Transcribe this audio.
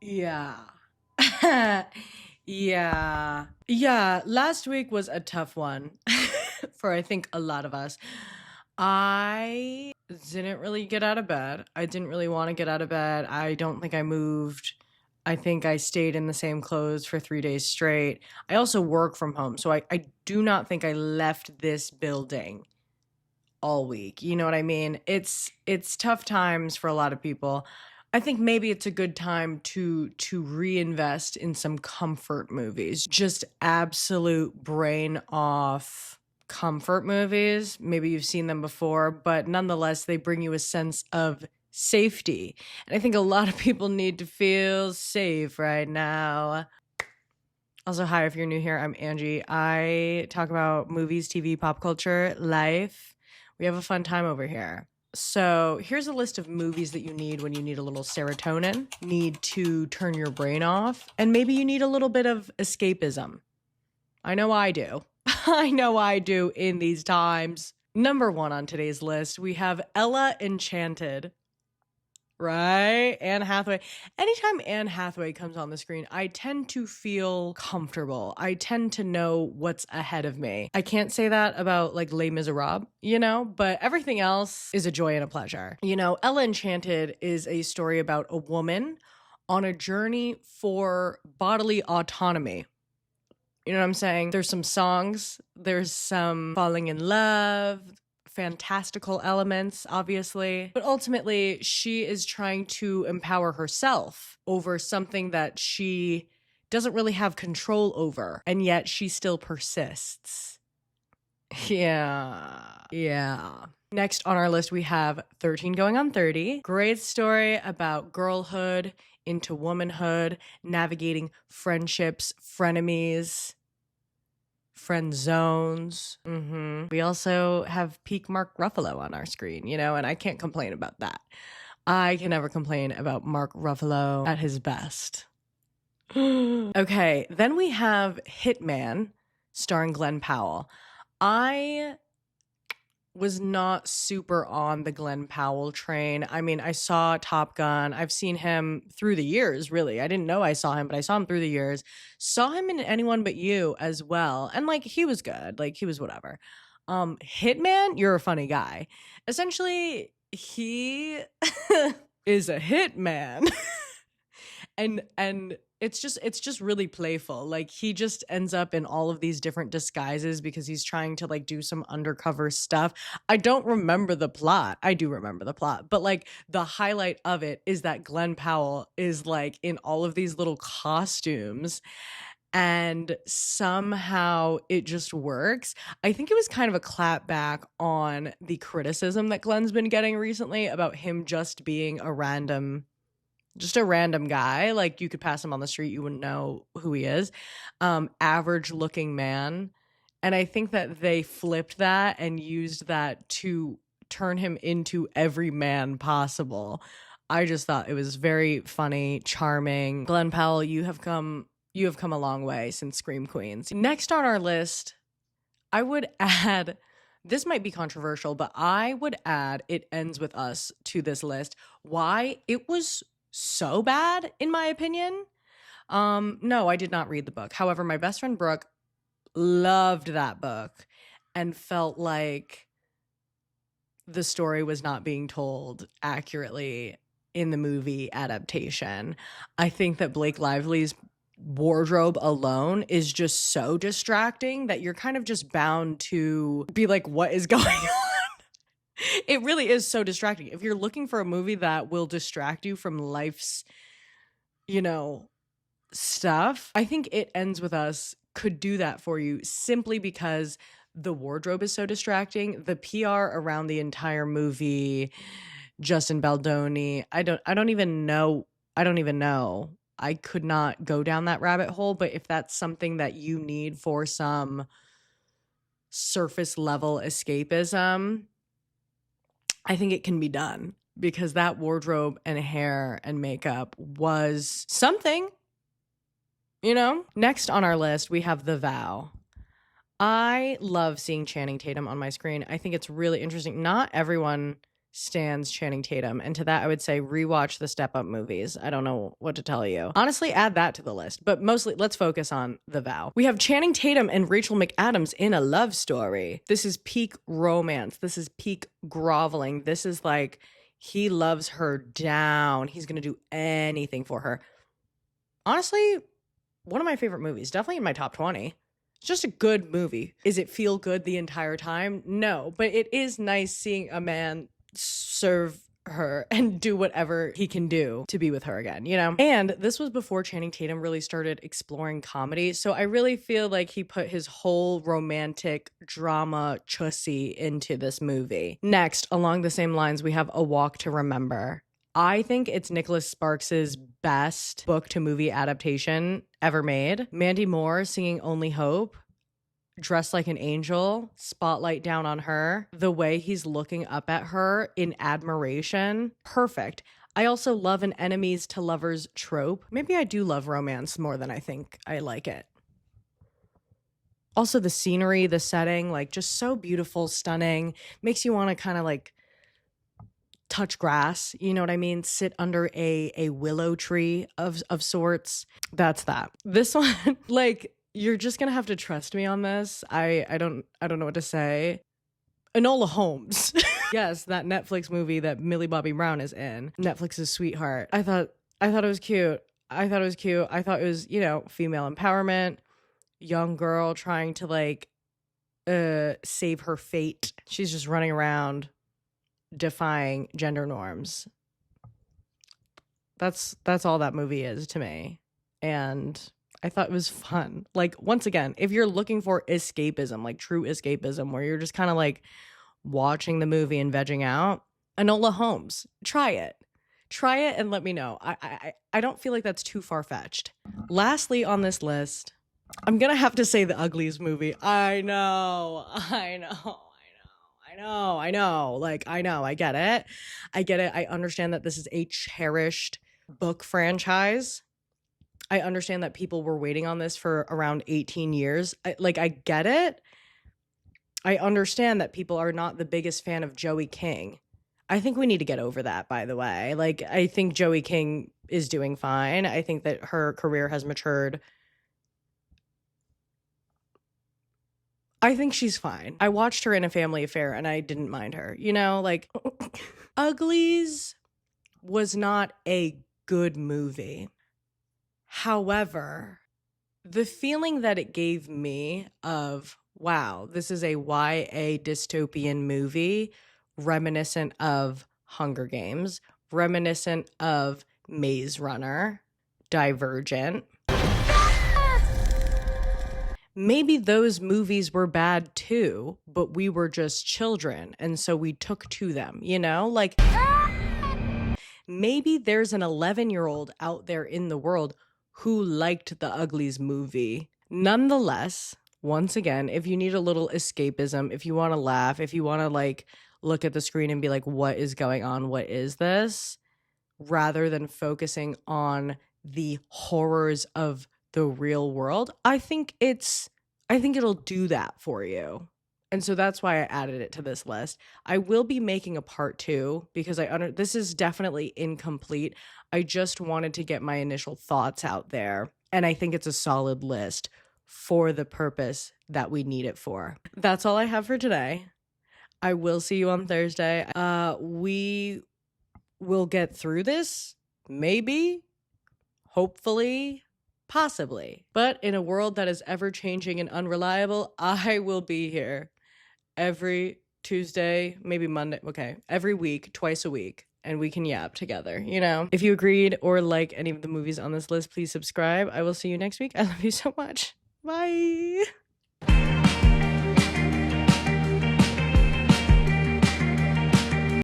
Yeah. Yeah. Yeah. Last week was a tough one for I think a lot of us. I didn't really get out of bed. I didn't really want to get out of bed. I don't think I moved. I think I stayed in the same clothes for 3 days straight. I also work from home. So I do not think I left this building all week. You know what I mean? It's tough times for a lot of people. I think maybe it's a good time to reinvest in some comfort movies. Just absolute brain off comfort movies. Maybe you've seen them before, but nonetheless they bring you a sense of safety. And I think a lot of people need to feel safe right now. Also, hi, if you're new here, I'm Angie. I talk about movies, TV, pop culture, life. We have a fun time over here. So here's a list of movies that you need when you need a little serotonin, need to turn your brain off, and maybe you need a little bit of escapism. I know I do. I know I do in these times. Number one on today's list, we have Ella Enchanted. Right? Anne Hathaway. Anytime Anne Hathaway comes on the screen, I tend to feel comfortable. I tend to know what's ahead of me. I can't say that about like Les Miserables, but everything else is a joy and a pleasure. Ella Enchanted is a story about a woman on a journey for bodily autonomy. You know what I'm saying? There's some songs, there's some falling in love, fantastical elements, obviously. But ultimately, she is trying to empower herself over something that she doesn't really have control over, and yet she still persists. Yeah. Next on our list, we have 13 Going on 30. Great story about girlhood into womanhood, navigating friendships, frenemies, friend zones. We also have peak Mark Ruffalo on our screen, and I can't complain about that. I can never complain about Mark Ruffalo at his best. Okay, then we have Hitman, starring Glen Powell. I was not super on the Glen Powell train. I mean, I saw Top Gun. I've seen him through the years, really. I didn't know I saw him, but I saw him through the years. Saw him in Anyone But You as well. And he was good. He was whatever. Hitman, you're a funny guy. Essentially, he is a hitman. and it's just really playful. He just ends up in all of these different disguises because he's trying to do some undercover stuff. I don't remember the plot. I do remember the plot, but the highlight of it is that Glen Powell is in all of these little costumes, and somehow it just works. I think it was kind of a clap back on the criticism that Glen's been getting recently about him just being a random guy. You could pass him on the street, you wouldn't know who he is. Average looking man. And I think that they flipped that and used that to turn him into every man possible. I just thought it was very funny, charming. Glen Powell, you have come a long way since Scream Queens. Next on our list, I would add, this might be controversial, but I would add It Ends With Us to this list. Why? It was so bad, in my opinion. No, I did not read the book. However, my best friend Brooke loved that book and felt like the story was not being told accurately in the movie adaptation. I think that Blake Lively's wardrobe alone is just so distracting that you're kind of just bound to be like, what is going on? It really is so distracting. If you're looking for a movie that will distract you from life's, stuff, I think It Ends With Us could do that for you simply because the wardrobe is so distracting. The PR around the entire movie, Justin Baldoni, I don't even know. I could not go down that rabbit hole, but if that's something that you need for some surface level escapism, I think it can be done, because that wardrobe and hair and makeup was something, Next on our list, we have The Vow. I love seeing Channing Tatum on my screen. I think it's really interesting. Not everyone stands Channing Tatum. And to that, I would say rewatch the Step Up movies. I don't know what to tell you. Honestly, add that to the list. But mostly, let's focus on The Vow. We have Channing Tatum and Rachel McAdams in a love story. This is peak romance. This is peak groveling. This is like, he loves her down. He's going to do anything for her. Honestly, one of my favorite movies. Definitely in my top 20. It's just a good movie. Is it feel good the entire time? No, but it is nice seeing a man serve her and do whatever he can do to be with her again, you know? And this was before Channing Tatum really started exploring comedy. So I really feel like he put his whole romantic drama chussy into this movie. Next, along the same lines, we have A Walk to Remember. I think it's Nicholas Sparks's best book to movie adaptation ever made. Mandy Moore singing Only Hope, dressed like an angel, spotlight down on her, the way he's looking up at her in admiration, perfect. I also love an enemies to lovers trope. Maybe I do love romance more than I think I like it. Also the scenery, the setting, like just so beautiful, stunning, makes you want to kind of like touch grass, you know what I mean? Sit under a willow tree of sorts. That's that. This one, like, you're just gonna have to trust me on this. I don't know what to say. Anola Holmes. Yes, that Netflix movie that Millie Bobby Brown is in. Netflix's sweetheart. I thought it was cute. I thought it was, you know, female empowerment, young girl trying to like save her fate. She's just running around defying gender norms. That's all that movie is to me. And I thought it was fun. Like, once again, if you're looking for escapism, like true escapism, where you're just kind of like watching the movie and vegging out, Anola Holmes, try it and let me know. I don't feel like that's too far-fetched. Lastly on this list, I'm gonna have to say the Uglies movie. I know. Like, I know. I get it. I understand that this is a cherished book franchise. I understand that people were waiting on this for around 18 years. I get it. I understand that people are not the biggest fan of Joey King. I think we need to get over that, by the way. Like, I think Joey King is doing fine. I think that her career has matured. I think she's fine. I watched her in A Family Affair and I didn't mind her. You know, like, Uglies was not a good movie. However, the feeling that it gave me of, wow, this is a YA dystopian movie reminiscent of Hunger Games, reminiscent of Maze Runner, Divergent. Maybe those movies were bad too, but we were just children, and so we took to them, you know? Like, maybe there's an 11-year-old out there in the world who liked the Uglies movie. Nonetheless, once again, if you need a little escapism, if you want to laugh, if you want to like look at the screen and be like, what is going on? What is this? Rather than focusing on the horrors of the real world, I think it'll do that for you. And so that's why I added it to this list. I will be making a part 2 because this is definitely incomplete. I just wanted to get my initial thoughts out there. And I think it's a solid list for the purpose that we need it for. That's all I have for today. I will see you on Thursday. We will get through this. Maybe. Hopefully. Possibly. But in a world that is ever changing and unreliable, I will be here every Tuesday, maybe Monday. Okay. Every week, twice a week. And we can yap together, you know? If you agreed or like any of the movies on this list, please subscribe. I will see you next week. I love you so much. Bye.